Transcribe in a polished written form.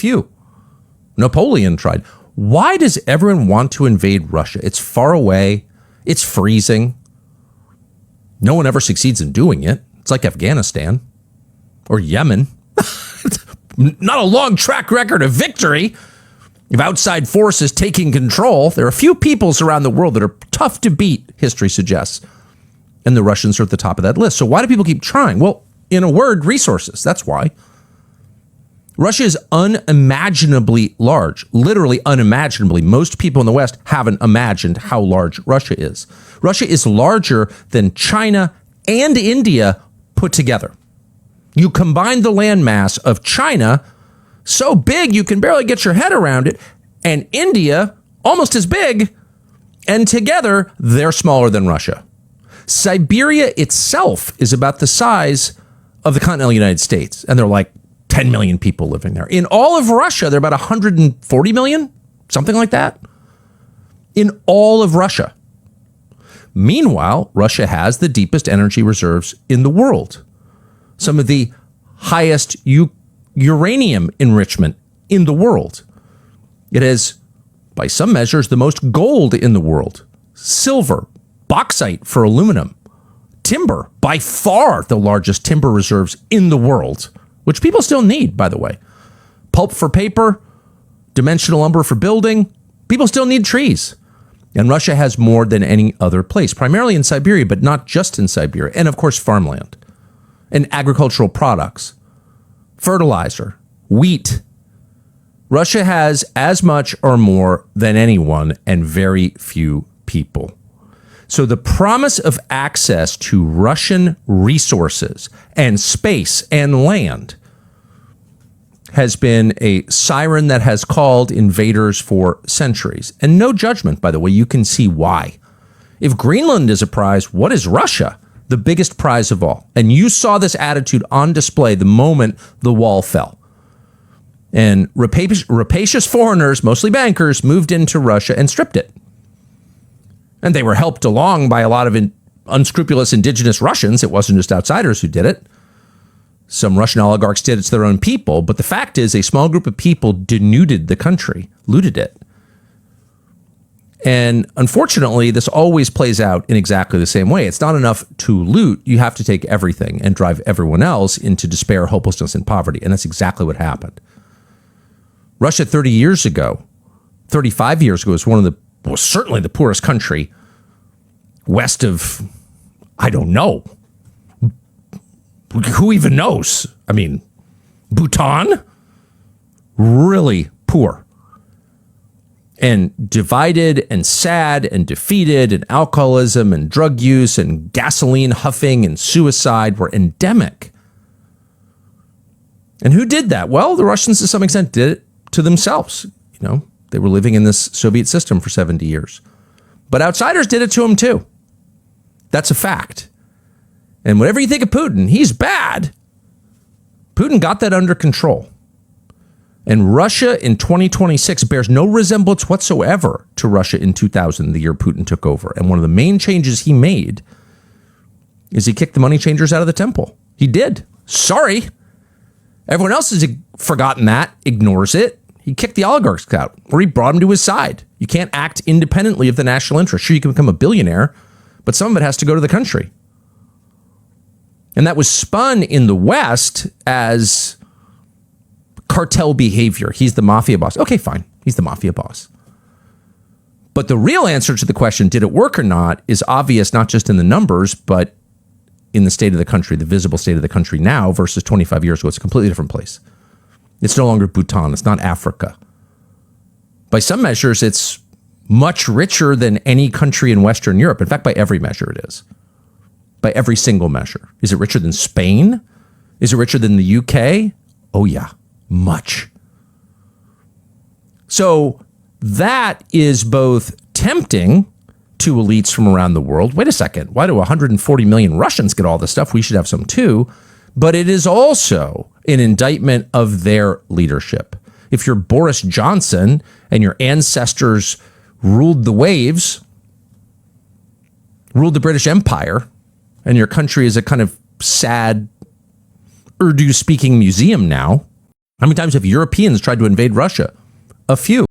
few. Napoleon tried. Why does everyone want to invade Russia? It's far away. It's freezing. No one ever succeeds in doing it. It's like Afghanistan or Yemen. Not a long track record of victory. If outside forces taking control, there are a few peoples around the world that are tough to beat, history suggests. And the Russians are at the top of that list. So why do people keep trying? Well, in a word, resources. That's why. Russia is unimaginably large, literally unimaginably. Most people in the West haven't imagined how large Russia is. Russia is larger than China and India put together. You combine the landmass of China, so big you can barely get your head around it, and India, almost as big, and together they're smaller than Russia. Siberia itself is about the size of the continental United States, and they're like 10 million people living there. In all of Russia, they're about 140 million, something like that. In all of Russia. Meanwhile, Russia has the deepest energy reserves in the world. Some of the highest uranium enrichment in the world. It has, by some measures, the most gold in the world. Silver, bauxite for aluminum, timber, by far the largest timber reserves in the world, which people still need, by the way. Pulp for paper, dimensional lumber for building, people still need trees. And Russia has more than any other place, primarily in Siberia, but not just in Siberia. And of course, farmland and agricultural products, fertilizer, wheat. Russia has as much or more than anyone and very few people. So the promise of access to Russian resources and space and land has been a siren that has called invaders for centuries. And no judgment, by the way, you can see why. If Greenland is a prize, what is Russia? The biggest prize of all. And you saw this attitude on display the moment the wall fell. And rapacious foreigners, mostly bankers, moved into Russia and stripped it. And they were helped along by a lot of unscrupulous indigenous Russians. It wasn't just outsiders who did it. Some Russian oligarchs did it to their own people. But the fact is, a small group of people denuded the country, looted it. And unfortunately, this always plays out in exactly the same way. It's not enough to loot. You have to take everything and drive everyone else into despair, hopelessness, and poverty. And that's exactly what happened. Russia 30 years ago, 35 years ago, was certainly the poorest country west of, I don't know. Who even knows? I mean, Bhutan? Really poor. And divided and sad and defeated, and alcoholism and drug use and gasoline huffing and suicide were endemic. And who did that? Well, the Russians to some extent did it to themselves. You know, they were living in this Soviet system for 70 years. But outsiders did it to them too. That's a fact. And whatever you think of Putin, he's bad. Putin got that under control. And Russia in 2026 bears no resemblance whatsoever to Russia in 2000, the year Putin took over. And one of the main changes he made is he kicked the money changers out of the temple. He did. Sorry. Everyone else has forgotten that, ignores it. He kicked the oligarchs out, or he brought them to his side. You can't act independently of the national interest. Sure, you can become a billionaire, but some of it has to go to the country. And that was spun in the West as cartel behavior. He's the mafia boss. Okay, fine. He's the mafia boss. But the real answer to the question, did it work or not, is obvious not just in the numbers, but in the state of the country, the visible state of the country now versus 25 years ago. It's a completely different place. It's no longer Bhutan. It's not Africa. By some measures, it's much richer than any country in Western Europe. In fact, by every measure it is. By every single measure. Is it richer than Spain? Is it richer than the UK? Oh yeah, much. So that is both tempting to elites from around the world. Wait a second, why do 140 million Russians get all this stuff? We should have some too. But it is also an indictment of their leadership. If you're Boris Johnson and your ancestors ruled the waves, ruled the British Empire, and your country is a kind of sad Urdu-speaking museum now, How many times have Europeans tried to invade Russia? A few.